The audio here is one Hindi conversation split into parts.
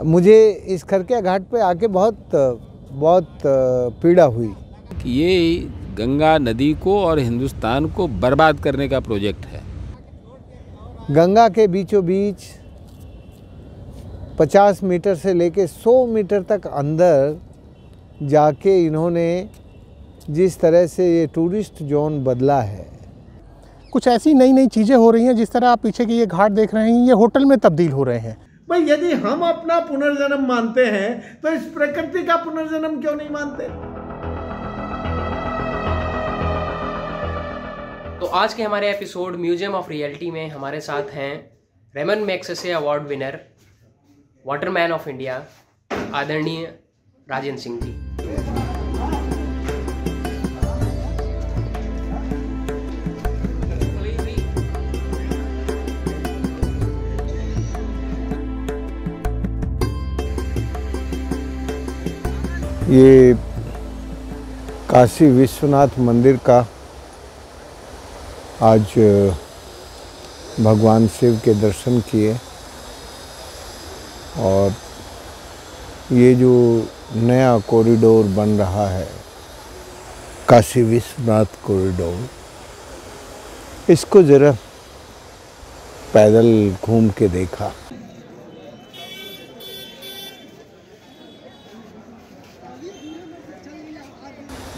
मुझे इस खरकिया घाट पे आके बहुत पीड़ा हुई कि ये गंगा नदी को और हिंदुस्तान को बर्बाद करने का प्रोजेक्ट है। गंगा के बीचों बीच 50 मीटर से लेके 100 मीटर तक अंदर जाके इन्होंने जिस तरह से ये टूरिस्ट जोन बदला है, कुछ ऐसी नई नई चीज़ें हो रही हैं। जिस तरह आप पीछे के ये घाट देख रहे हैं, ये होटल में तब्दील हो रहे हैं। भाई यदि हम अपना पुनर्जन्म मानते हैं तो इस प्रकृति का पुनर्जन्म क्यों नहीं मानते? तो आज के हमारे एपिसोड म्यूजियम ऑफ रियलिटी में हमारे साथ हैं Ramon Magsaysay award winner, waterman of India, आदरणीय राजेंद्र सिंह जी। ये काशी विश्वनाथ मंदिर का आज भगवान शिव के दर्शन किए और ये जो नया कॉरिडोर बन रहा है, काशी विश्वनाथ कॉरिडोर, इसको ज़रा पैदल घूम के देखा।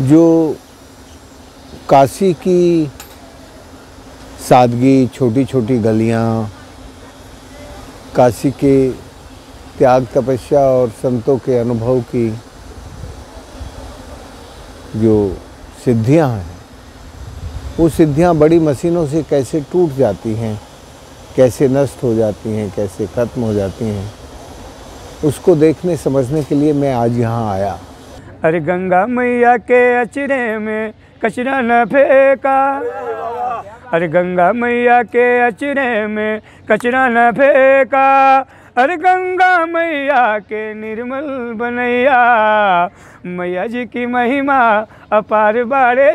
जो काशी की सादगी, छोटी छोटी गलियाँ, काशी के त्याग, तपस्या और संतों के अनुभव की जो सिद्धियाँ हैं, वो सिद्धियाँ बड़ी मशीनों से कैसे टूट जाती हैं, कैसे नष्ट हो जाती हैं, कैसे ख़त्म हो जाती हैं, उसको देखने समझने के लिए मैं आज यहाँ आया। अरे गंगा मैया के अचरे में कचरा न फेंका, अरे गंगा मैया के अचरे में कचरा न फेंका, अरे गंगा मैया के निर्मल बनैया, मैया जी की महिमा अपार बारे,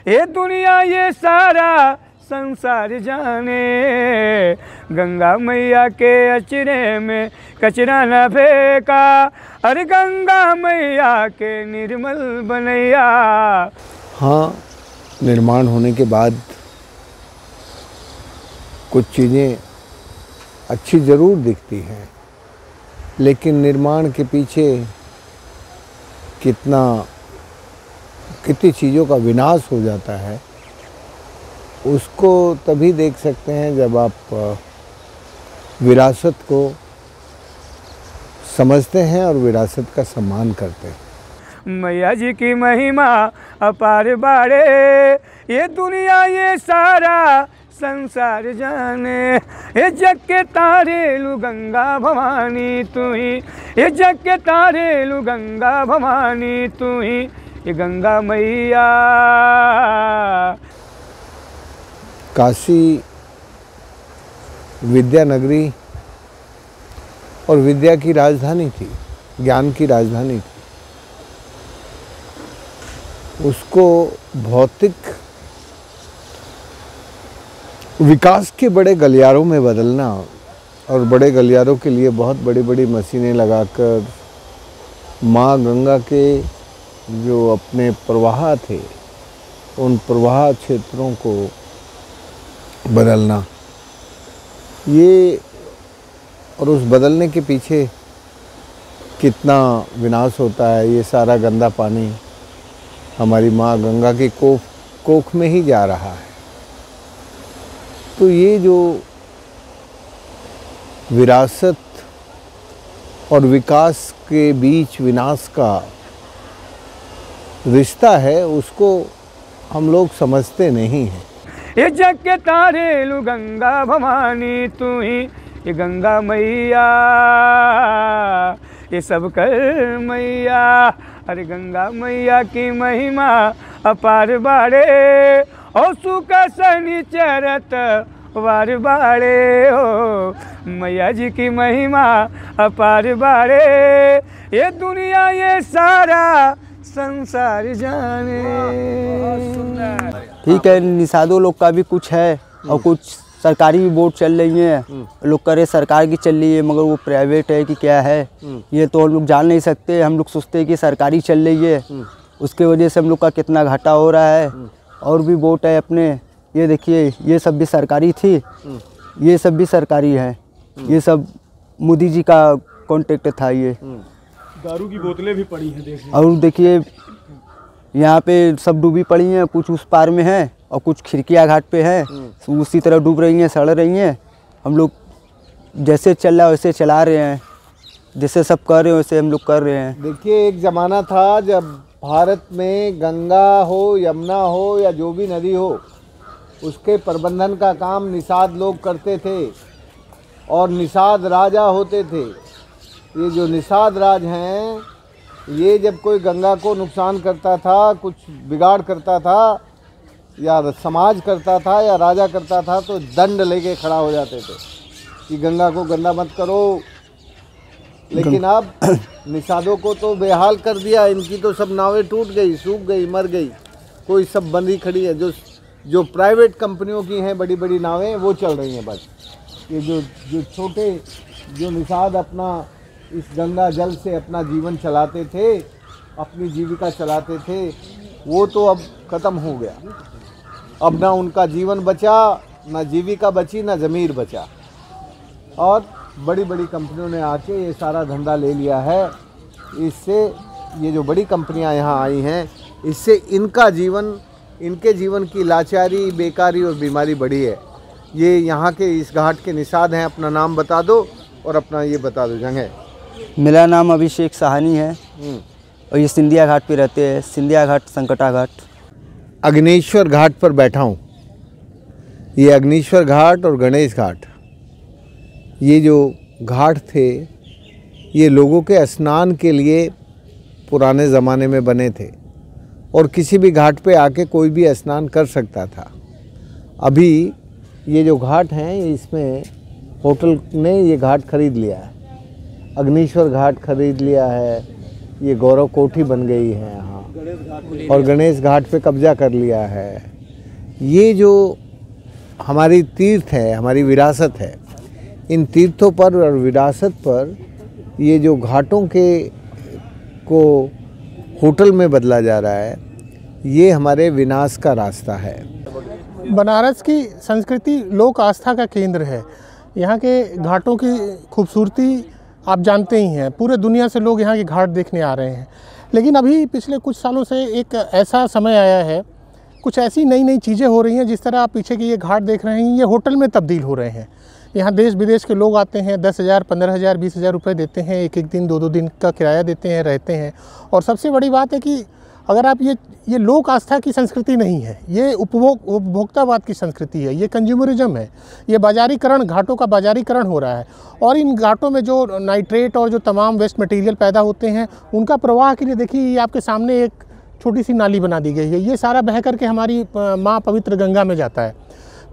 ये दुनिया ये सारा संसार जाने, गंगा मैया के अचरे में कचरा न फेंका, अरे गंगा मैया के निर्मल बनैया। हाँ, निर्माण होने के बाद कुछ चीज़ें अच्छी ज़रूर दिखती हैं, लेकिन निर्माण के पीछे कितनी चीज़ों का विनाश हो जाता है, उसको तभी देख सकते हैं जब आप विरासत को समझते हैं और विरासत का सम्मान करते हैं। मैया जी की महिमा अपार बारे, ये दुनिया ये सारा संसार जाने, ये जग के तारे लू गंगा भवानी तू ही, ये जग के तारे लू गंगा भवानी तू ही, ये गंगा मैया। काशी विद्या नगरी और विद्या की राजधानी थी, ज्ञान की राजधानी थी। उसको भौतिक विकास के बड़े गलियारों में बदलना और बड़े गलियारों के लिए बहुत बड़ी बड़ी मशीनें लगाकर माँ गंगा के जो अपने प्रवाह थे, उन प्रवाह क्षेत्रों को बदलना, ये और उस बदलने के पीछे कितना विनाश होता है। ये सारा गंदा पानी हमारी माँ गंगा की कोख में ही जा रहा है। तो ये जो विरासत और विकास के बीच विनाश का रिश्ता है, उसको हम लोग समझते नहीं हैं। ये जग के तारे लू गंगा भवानी तू ही, ये गंगा मैया, ये सब कर मैया, अरे गंगा मैया की महिमा अपार बाड़े, और सुख शनिचरत वार बाड़े, हो मैया जी की महिमा अपार बाड़े, ये दुनिया ये सारा संसार जाने। ठीक है, निषादों लोग का भी कुछ है और कुछ सरकारी भी बोट चल रही हैं, लोग करे सरकार की चल रही है मगर वो प्राइवेट है कि क्या है ये तो हम लोग जान नहीं सकते। हम लोग सोचते हैं कि सरकारी चल रही है, उसके वजह से हम लोग का कितना घाटा हो रहा है। और भी बोट है अपने, ये देखिए ये सब भी सरकारी थी, ये सब भी सरकारी है, ये सब मोदी जी का कॉन्ट्रैक्ट था। ये दारू की बोतलें भी पड़ी हैं देखिए। और देखिए यहाँ पे सब डूबी पड़ी हैं, कुछ उस पार में है और कुछ खिड़किया घाट पे है, उसी तरह डूब रही हैं, सड़ रही हैं। हम लोग जैसे चल रहा है वैसे चला रहे हैं, जैसे सब कर रहे हैं वैसे हम लोग कर रहे हैं। देखिए एक ज़माना था जब भारत में गंगा हो, यमुना हो या जो भी नदी हो, उसके प्रबंधन का काम निषाद लोग करते थे और निषाद राजा होते थे। ये जो निषाद राज हैं, ये जब कोई गंगा को नुकसान करता था, कुछ बिगाड़ करता था या समाज करता था या राजा करता था, तो दंड लेके खड़ा हो जाते थे कि गंगा को गंदा मत करो। लेकिन अब निषादों को तो बेहाल कर दिया, इनकी तो सब नावें टूट गई, सूख गई, मर गई, कोई सब बंदी खड़ी है। जो प्राइवेट कंपनियों की हैं बड़ी बड़ी नावें, वो चल रही हैं बस। ये जो छोटे जो निषाद अपना इस गंगा जल से अपना जीवन चलाते थे, अपनी जीविका चलाते थे, वो तो अब ख़त्म हो गया। अब ना उनका जीवन बचा, ना जीविका बची, ना ज़मीर बचा। और बड़ी बड़ी कंपनियों ने आके ये सारा धंधा ले लिया है। इससे ये जो बड़ी कंपनियां यहाँ आई हैं, इससे इनका जीवन, इनके जीवन की लाचारी, बेकारी और बीमारी बढ़ी है। ये यहाँ के इस घाट के निषाद हैं। अपना नाम बता दो और अपना ये बता दो जगह। मेरा नाम अभिषेक साहनी है और ये सिंधिया घाट पे रहते हैं, सिंधिया घाट, संकटा घाट। अग्निश्वर घाट पर बैठा हूँ। ये अग्निश्वर घाट और गणेश घाट, ये जो घाट थे, ये लोगों के स्नान के लिए पुराने ज़माने में बने थे और किसी भी घाट पे आके कोई भी स्नान कर सकता था। अभी ये जो घाट हैं, इसमें होटल ने ये घाट खरीद लिया है, अग्निश्वर घाट खरीद लिया है, ये गौरव कोठी बन गई है यहाँ, और गणेश घाट पे कब्जा कर लिया है। ये जो हमारी तीर्थ है, हमारी विरासत है, इन तीर्थों पर और विरासत पर ये जो घाटों के को होटल में बदला जा रहा है, ये हमारे विनाश का रास्ता है। बनारस की संस्कृति लोक आस्था का केंद्र है। यहाँ के घाटों की खूबसूरती आप जानते ही हैं, पूरे दुनिया से लोग यहाँ के घाट देखने आ रहे हैं। लेकिन अभी पिछले कुछ सालों से एक ऐसा समय आया है, कुछ ऐसी नई नई चीज़ें हो रही हैं, जिस तरह आप पीछे के ये घाट देख रहे हैं, ये होटल में तब्दील हो रहे हैं। यहाँ देश विदेश के लोग आते हैं, 10,000, 15,000, 20,000 रुपये देते हैं, एक एक दिन, 2-2 दिन का किराया देते हैं, रहते हैं। और सबसे बड़ी बात है कि अगर आप ये लोक आस्था की संस्कृति नहीं है, ये उपभोक्तावाद की संस्कृति है, ये कंज्यूमरिज्म है, ये बाजारीकरण, घाटों का बाजारीकरण हो रहा है। और इन घाटों में जो नाइट्रेट और जो तमाम वेस्ट मटेरियल पैदा होते हैं, उनका प्रवाह के लिए देखिए ये आपके सामने एक छोटी सी नाली बना दी गई है। ये सारा बह करके हमारी माँ पवित्र गंगा में जाता है।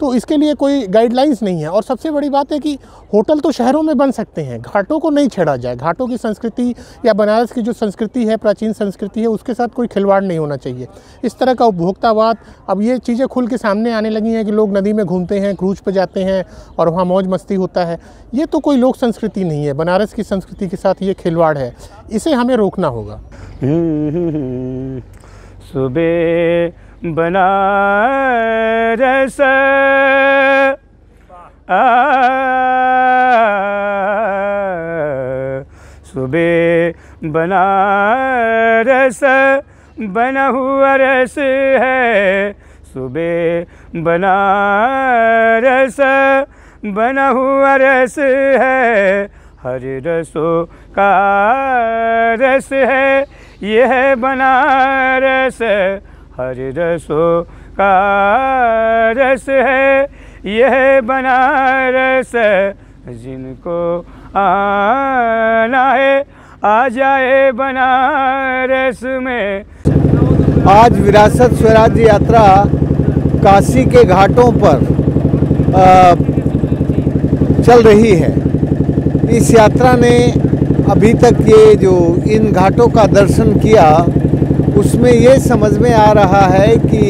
तो इसके लिए कोई गाइडलाइंस नहीं है। और सबसे बड़ी बात है कि होटल तो शहरों में बन सकते हैं, घाटों को नहीं छेड़ा जाए। घाटों की संस्कृति या बनारस की जो संस्कृति है, प्राचीन संस्कृति है, उसके साथ कोई खिलवाड़ नहीं होना चाहिए। इस तरह का उपभोक्तावाद, अब ये चीज़ें खुल के सामने आने लगी हैं कि लोग नदी में घूमते हैं, क्रूज पे जाते हैं और वहाँ मौज मस्ती होता है। ये तो कोई लोक संस्कृति नहीं है, बनारस की संस्कृति के साथ ये खिलवाड़ है, इसे हमें रोकना होगा। सुबह बनारस सुबह बनारस बना हुआ रस है, सुबह बनारस बना हुआ रस है, हर रसों का रस है, यह है बनारस, हर रसों का रस है, यह बनारस, जिनको आना है आ जाए बनारस में। आज विरासत स्वराज्य यात्रा काशी के घाटों पर चल रही है। इस यात्रा ने अभी तक ये जो इन घाटों का दर्शन किया, उसमें ये समझ में आ रहा है कि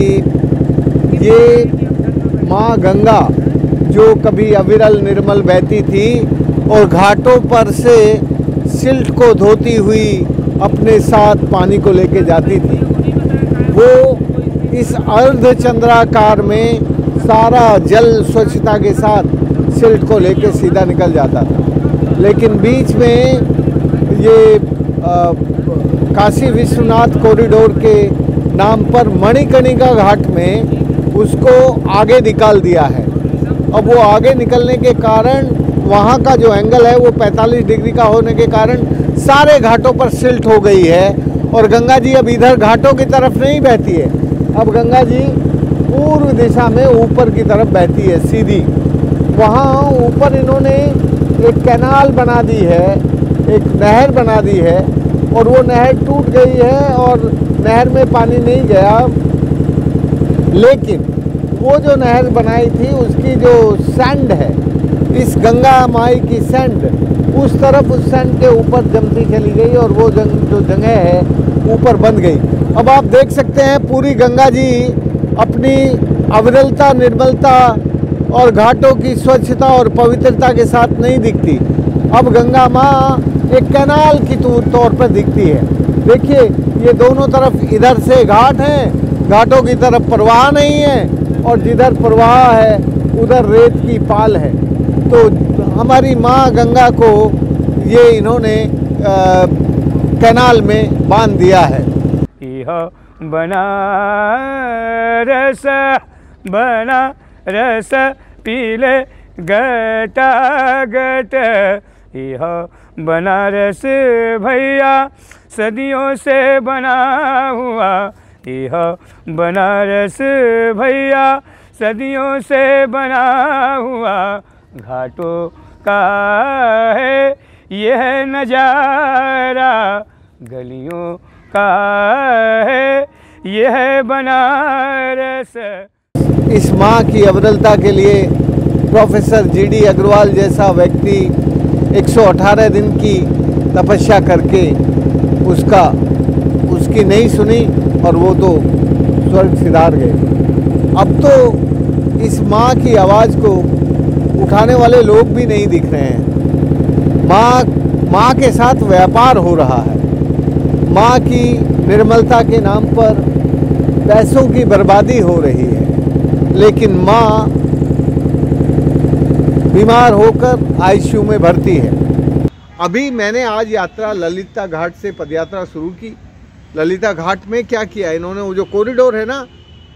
ये माँ गंगा जो कभी अविरल निर्मल बहती थी और घाटों पर से सिल्ट को धोती हुई अपने साथ पानी को लेके जाती थी, वो इस अर्धचंद्राकार में सारा जल स्वच्छता के साथ सिल्ट को लेके सीधा निकल जाता था। लेकिन बीच में ये काशी विश्वनाथ कॉरिडोर के नाम पर मणिकर्णिका घाट में उसको आगे निकाल दिया है। अब वो आगे निकलने के कारण वहाँ का जो एंगल है वो 45 डिग्री का होने के कारण सारे घाटों पर सिल्ट हो गई है और गंगा जी अब इधर घाटों की तरफ नहीं बहती है। अब गंगा जी पूर्व दिशा में ऊपर की तरफ बहती है सीधी। वहाँ ऊपर इन्होंने एक कैनाल बना दी है, एक नहर बना दी है और वो नहर टूट गई है और नहर में पानी नहीं गया। लेकिन वो जो नहर बनाई थी उसकी जो सैंड है, इस गंगा माई की सैंड उस तरफ उस सैंड के ऊपर जमती चली गई और वो जो जगह है ऊपर बंध गई। अब आप देख सकते हैं पूरी गंगा जी अपनी अविरलता, निर्मलता और घाटों की स्वच्छता और पवित्रता के साथ नहीं दिखती। अब गंगा माँ एक कैनाल की तौर पर दिखती है। देखिए ये दोनों तरफ इधर से घाट हैं, घाटों की तरफ प्रवाह नहीं है और जिधर प्रवाह है उधर रेत की पाल है। तो हमारी माँ गंगा को ये इन्होंने कैनाल में बांध दिया है। बनारस पीले गटा गट, यह बनारस भैया सदियों से बना हुआ, यह बनारस भैया सदियों से बना हुआ, घाटों का है यह नजारा, गलियों का है यह बनारस। इस माँ की अविरलता के लिए प्रोफेसर GD अग्रवाल जैसा व्यक्ति 118 दिन की तपस्या करके उसकी नहीं सुनी और वो तो स्वर्ग सिधार गए। अब तो इस माँ की आवाज़ को उठाने वाले लोग भी नहीं दिख रहे हैं। माँ के साथ व्यापार हो रहा है। माँ की निर्मलता के नाम पर पैसों की बर्बादी हो रही है। लेकिन माँ बीमार होकर ICU में भर्ती है। अभी मैंने आज यात्रा ललिता घाट से पदयात्रा शुरू की। ललिता घाट में क्या किया इन्होंने, वो जो कॉरिडोर है ना,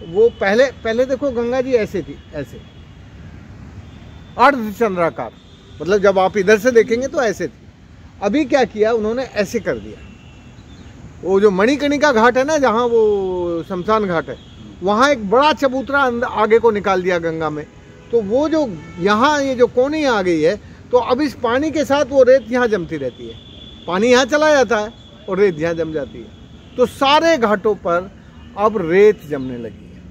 वो पहले देखो गंगा जी ऐसे थी, ऐसे अर्धचंद्राकार, मतलब जब आप इधर से देखेंगे तो ऐसे थी। अभी क्या किया उन्होंने, ऐसे कर दिया। वो जो मणिकर्णिका घाट है ना, जहाँ वो शमशान घाट है, वहाँ एक बड़ा चबूतरा आगे को निकाल दिया गंगा में। तो वो जो यहाँ ये जो कोनी आ गई है, तो अब इस पानी के साथ वो रेत यहाँ जमती रहती है। पानी यहाँ चला जाता है और रेत यहाँ जम जाती है। तो सारे घाटों पर अब रेत जमने लगी है।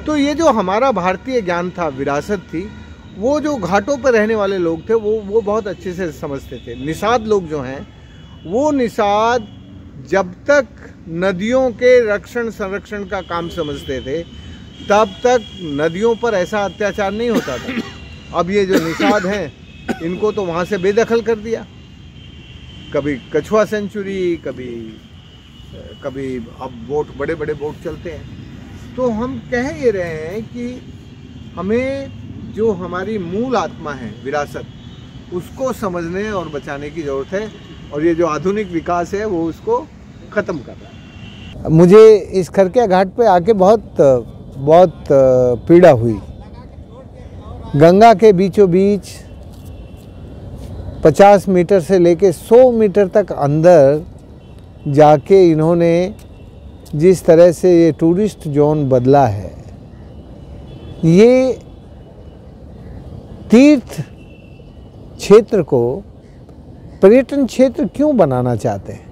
तो ये जो हमारा भारतीय ज्ञान था, विरासत थी, वो जो घाटों पर रहने वाले लोग थे वो बहुत अच्छे से समझते थे। निषाद लोग जो हैं, वो निषाद जब तक नदियों के रक्षण संरक्षण का काम समझते थे, तब तक नदियों पर ऐसा अत्याचार नहीं होता था। अब ये जो निषाद हैं, इनको तो वहाँ से बेदखल कर दिया। कभी कछुआ सेंचुरी, कभी अब बोट, बड़े बड़े बोट चलते हैं। तो हम कह ये रहे हैं कि हमें जो हमारी मूल आत्मा है, विरासत, उसको समझने और बचाने की ज़रूरत है। और ये जो आधुनिक विकास है वो उसको ख़त्म कर रहा है। मुझे इस खरकिया घाट पे आके बहुत पीड़ा हुई। गंगा के बीचों बीच 50 मीटर से लेके 100 मीटर तक अंदर जाके इन्होंने जिस तरह से ये टूरिस्ट जोन बदला है, ये तीर्थ क्षेत्र को पर्यटन क्षेत्र क्यों बनाना चाहते हैं?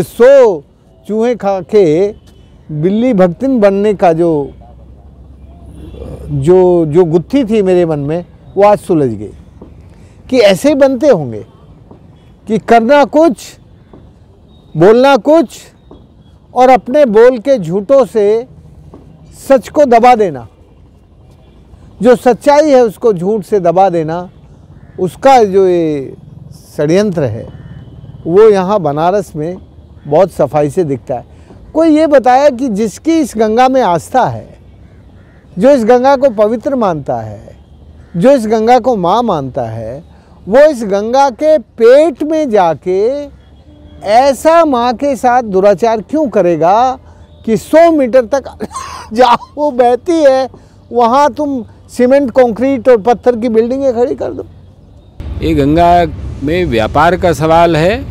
सौ चूहे खा के बिल्ली भक्तिन बनने का जो गुत्थी थी मेरे मन में, वो आज सुलझ गई कि ऐसे ही बनते होंगे कि करना कुछ, बोलना कुछ और अपने बोल के झूठों से सच को दबा देना, जो सच्चाई है उसको झूठ से दबा देना, उसका जो ये षड्यंत्र है वो यहाँ बनारस में बहुत सफाई से दिखता है। कोई ये बताया कि जिसकी इस गंगा में आस्था है, जो इस गंगा को पवित्र मानता है, जो इस गंगा को माँ मानता है, वो इस गंगा के पेट में जाके ऐसा माँ के साथ दुराचार क्यों करेगा कि 100 मीटर तक जहाँ वो बहती है वहाँ तुम सीमेंट, कंक्रीट और पत्थर की बिल्डिंगें खड़ी कर दो। ये गंगा में व्यापार का सवाल है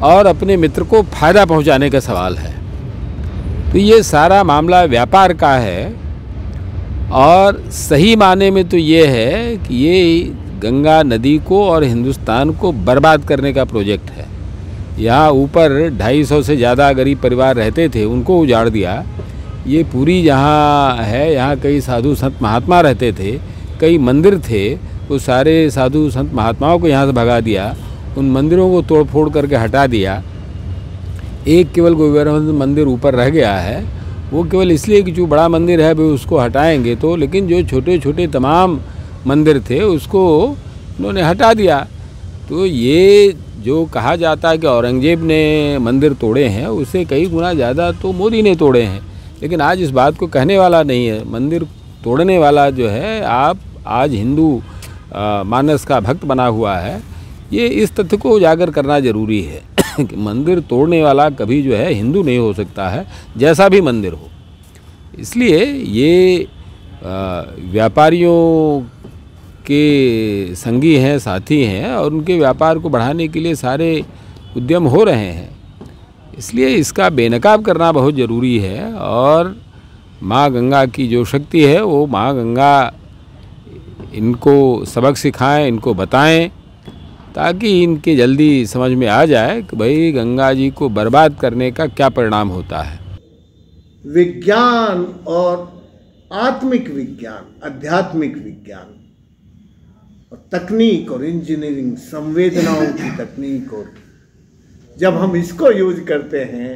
और अपने मित्र को फायदा पहुंचाने का सवाल है। तो ये सारा मामला व्यापार का है और सही माने में तो ये है कि ये गंगा नदी को और हिंदुस्तान को बर्बाद करने का प्रोजेक्ट है। यहाँ ऊपर 250 से ज़्यादा गरीब परिवार रहते थे, उनको उजाड़ दिया। ये पूरी जहाँ है, यहाँ कई साधु संत महात्मा रहते थे, कई मंदिर थे, वो सारे साधु संत महात्माओं को यहाँ से भगा दिया, उन मंदिरों को तोड़ फोड़ करके हटा दिया। एक केवल गोविंद मंदिर ऊपर रह गया है, वो केवल इसलिए कि जो बड़ा मंदिर है भाई उसको हटाएंगे तो, लेकिन जो छोटे छोटे तमाम मंदिर थे उसको उन्होंने हटा दिया। तो ये जो कहा जाता है कि औरंगजेब ने मंदिर तोड़े हैं, उससे कई गुना ज़्यादा तो मोदी ने तोड़े हैं। लेकिन आज इस बात को कहने वाला नहीं है, मंदिर तोड़ने वाला जो है आप आज हिंदू मानस का भक्त बना हुआ है। ये इस तथ्य को उजागर करना जरूरी है कि मंदिर तोड़ने वाला कभी जो है हिंदू नहीं हो सकता है, जैसा भी मंदिर हो। इसलिए ये व्यापारियों के संगी हैं, साथी हैं और उनके व्यापार को बढ़ाने के लिए सारे उद्यम हो रहे हैं। इसलिए इसका बेनकाब करना बहुत ज़रूरी है और माँ गंगा की जो शक्ति है वो माँ गंगा इनको सबक सिखाएं, इनको बताएं, ताकि इनके जल्दी समझ में आ जाए कि भाई गंगा जी को बर्बाद करने का क्या परिणाम होता है। विज्ञान और आत्मिक विज्ञान, आध्यात्मिक विज्ञान और तकनीक और इंजीनियरिंग, संवेदनाओं की तकनीक, और जब हम इसको यूज करते हैं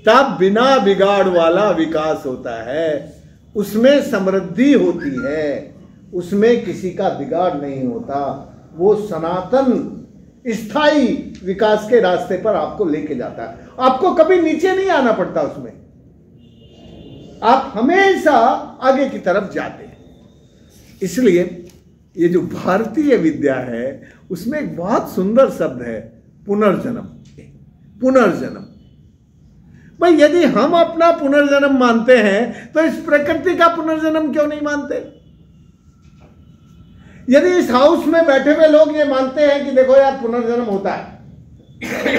तब बिना बिगाड़ वाला विकास होता है, उसमें समृद्धि होती है, उसमें किसी का बिगाड़ नहीं होता। वो सनातन स्थायी विकास के रास्ते पर आपको लेके जाता है। आपको कभी नीचे नहीं आना पड़ता, उसमें आप हमेशा आगे की तरफ जाते हैं। इसलिए ये जो भारतीय विद्या है उसमें एक बहुत सुंदर शब्द है, पुनर्जन्म। पुनर्जन्म भाई, यदि हम अपना पुनर्जन्म मानते हैं तो इस प्रकृति का पुनर्जन्म क्यों नहीं मानते? यदि इस हाउस में बैठे हुए लोग ये मानते हैं कि देखो यार पुनर्जन्म होता है,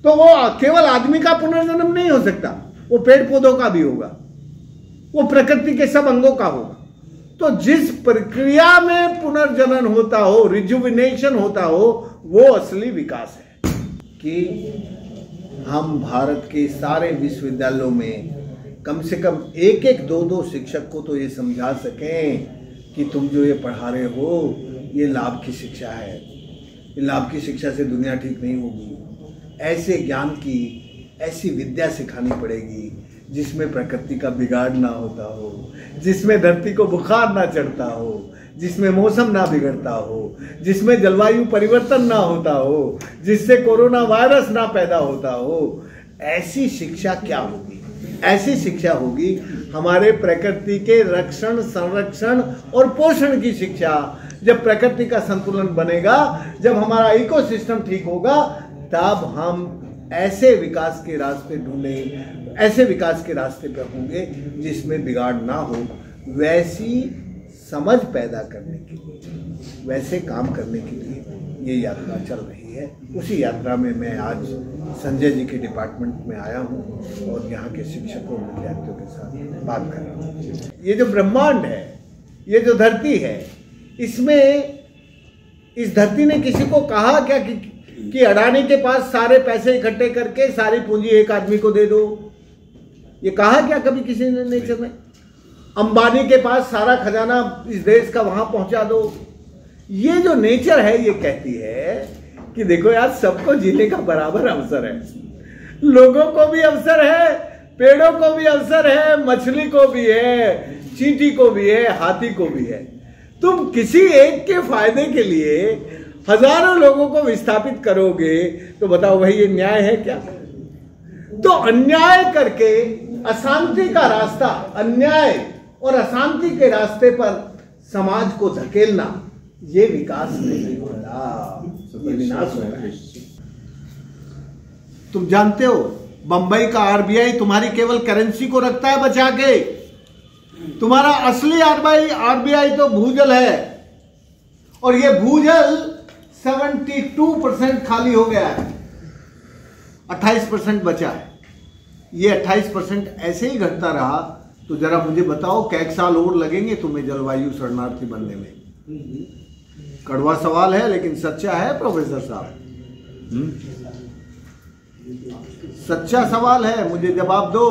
तो वो केवल आदमी का पुनर्जन्म नहीं हो सकता, वो पेड़ पौधों का भी होगा, वो प्रकृति के सब अंगों का होगा। तो जिस प्रक्रिया में पुनर्जनन होता हो, रिजुविनेशन होता हो, वो असली विकास है। कि हम भारत के सारे विश्वविद्यालयों में कम से कम एक एक दो दो शिक्षक को तो ये समझा सकें कि तुम जो ये पढ़ा रहे हो ये लाभ की शिक्षा है, ये लाभ की शिक्षा से दुनिया ठीक नहीं होगी। ऐसे ज्ञान की, ऐसी विद्या सिखानी पड़ेगी जिसमें प्रकृति का बिगाड़ ना होता हो, जिसमें धरती को बुखार ना चढ़ता हो, जिसमें मौसम ना बिगड़ता हो, जिसमें जलवायु परिवर्तन ना होता हो, जिससे कोरोना वायरस ना पैदा होता हो। ऐसी शिक्षा क्या होगी? ऐसी शिक्षा होगी हमारे प्रकृति के रक्षण, संरक्षण और पोषण की शिक्षा। जब प्रकृति का संतुलन बनेगा, जब हमारा इकोसिस्टम ठीक होगा, तब हम ऐसे विकास के रास्ते ढूंढें, ऐसे विकास के रास्ते पर होंगे जिसमें बिगाड़ ना हो। वैसी समझ पैदा करने के लिए, वैसे काम करने के लिए ये यात्रा चल रही है। उसी यात्रा में मैं आज संजय जी के डिपार्टमेंट में आया हूँ और यहाँ के शिक्षकों और विद्यार्थियों के साथ बात कर रहा हूँ। ये जो ब्रह्मांड है, ये जो धरती है, इसमें इस धरती ने किसी को कहा क्या कि अडानी के पास सारे पैसे इकट्ठे करके सारी पूंजी एक आदमी को दे दो? ये कहा क्या कभी किसी ने नेचर में? अंबानी के पास सारा खजाना इस देश का वहां पहुंचा दो। ये जो नेचर है ये कहती है कि देखो यार, सबको जीने का बराबर अवसर है, लोगों को भी अवसर है, पेड़ों को भी अवसर है, मछली को भी है, चींटी को भी है, हाथी को भी है। तुम किसी एक के फायदे के लिए हजारों लोगों को विस्थापित करोगे तो बताओ भाई, ये न्याय है क्या? तो अन्याय करके अशांति का रास्ता, अन्याय और अशांति के रास्ते पर समाज को धकेलना, ये विकास नहीं होता, ये विनाश होता है। तुम जानते हो, बंबई का आरबीआई तुम्हारी केवल करेंसी को रखता है बचा के, तुम्हारा असली आरबीआई तो भूजल है, और ये भूजल 72% खाली हो गया है, 28% बचा है। ये 28% ऐसे ही घटता रहा तो जरा मुझे बताओ, कैक साल और लगेंगे तुम्हें जलवायु शरणार्थी बनने में? कड़वा सवाल है लेकिन सच्चा है प्रोफेसर साहब, सच्चा सवाल है, मुझे जवाब दो।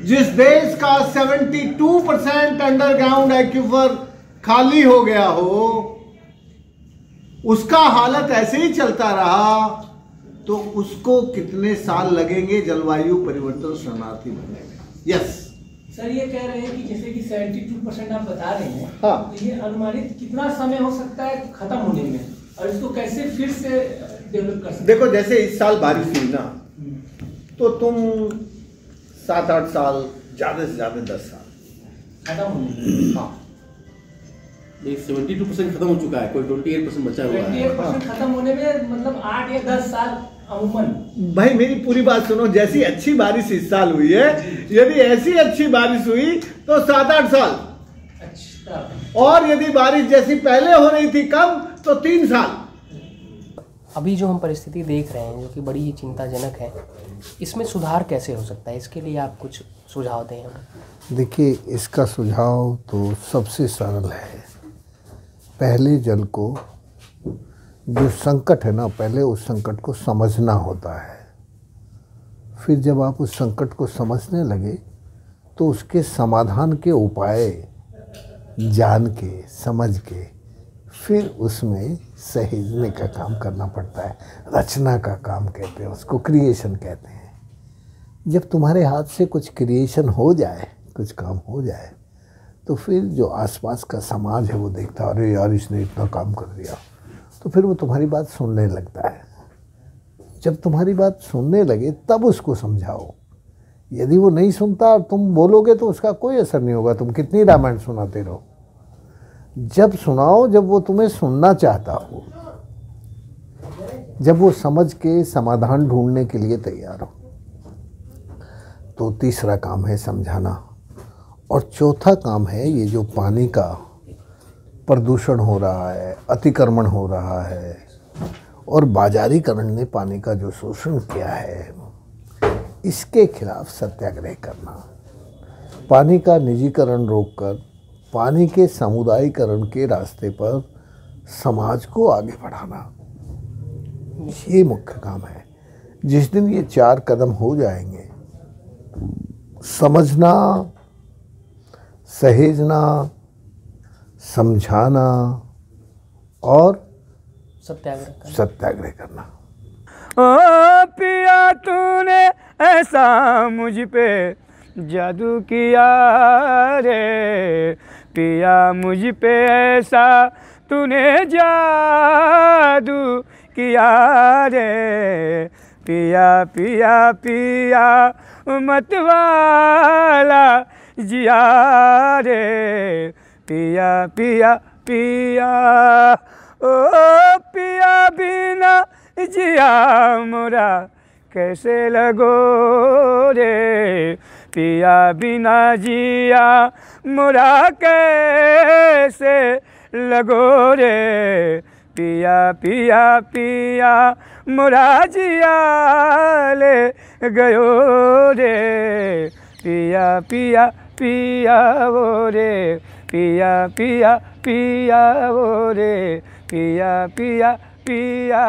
जिस देश का 72% अंडरग्राउंड एक्यूफर खाली हो गया हो, उसका हालत ऐसे ही चलता रहा तो उसको कितने साल लगेंगे जलवायु परिवर्तन शरणार्थी बनने में? यस सर, ये कह रहे हैं कि जैसे कि 72% आप बता रहे हैं, हाँ, तो ये अनुमानित कितना समय हो सकता है खत्म होने में, और इसको कैसे फिर से डेवलप कर सकते? देखो, जैसे इस साल बारिश हुई ना, तो तुम 7-8 साल, ज्यादा से ज्यादा 10 साल खत्म होने में। हाँ, 72% खत्म हो चुका है, कोई 28% बचा हुआ है। 28% खत्म होने में मतलब 8 या 10 साल अमूमन। भाई मेरी पूरी बात सुनो, जैसी अच्छी बारिश इस साल हुई है, यदि ऐसी अच्छी बारिश हुई तो 7-8 साल, अच्छा, और यदि बारिश जैसी पहले हो रही थी कम तो 3 साल। अभी जो हम परिस्थिति देख रहे हैं, जो कि बड़ी ही चिंताजनक है, इसमें सुधार कैसे हो सकता है? इसके लिए आप कुछ सुझाव दें हमें। देखिए, इसका सुझाव तो सबसे सरल है। पहले जल को, जो संकट है ना, पहले उस संकट को समझना होता है। फिर जब आप उस संकट को समझने लगे तो उसके समाधान के उपाय जान के, समझ के, फिर उसमें सहेजने का काम करना पड़ता है। रचना का काम कहते हैं उसको, क्रिएशन कहते हैं। जब तुम्हारे हाथ से कुछ क्रिएशन हो जाए, कुछ काम हो जाए, तो फिर जो आसपास का समाज है वो देखता है, अरे यार इसने इतना काम कर दिया, तो फिर वो तुम्हारी बात सुनने लगता है। जब तुम्हारी बात सुनने लगे तब उसको समझाओ। यदि वो नहीं सुनता और तुम बोलोगे तो उसका कोई असर नहीं होगा, तुम कितनी रामायण सुनाते रहो। जब सुनाओ जब वो तुम्हें सुनना चाहता हो, जब वो समझ के समाधान ढूंढने के लिए तैयार हो। तो तीसरा काम है समझाना, और चौथा काम है ये जो पानी का प्रदूषण हो रहा है, अतिक्रमण हो रहा है, और बाजारीकरण ने पानी का जो शोषण किया है, इसके खिलाफ सत्याग्रह करना। पानी का निजीकरण रोककर पानी के समुदायीकरण के रास्ते पर समाज को आगे बढ़ाना, ये मुख्य काम है। जिस दिन ये 4 कदम हो जाएंगे, समझना, सहेजना, समझाना और सत्याग्रह करना। ओ पिया तूने ऐसा मुझ पे जादू किया रे, पिया मुझ पे ऐसा तूने जादू किया रे, पिया पिया पिया मत वाला जिया रे, पिया पिया पिया, ओ पिया बिना जिया मोरा कैसे लगो रे, पिया बिना जिया मोरा कैसे लगो रे, पिया पिया पिया मोरा जिया ले गयो रे, पिया पिया पिया वो रे, पिया पिया पिया वो रे, पिया पिया पिया।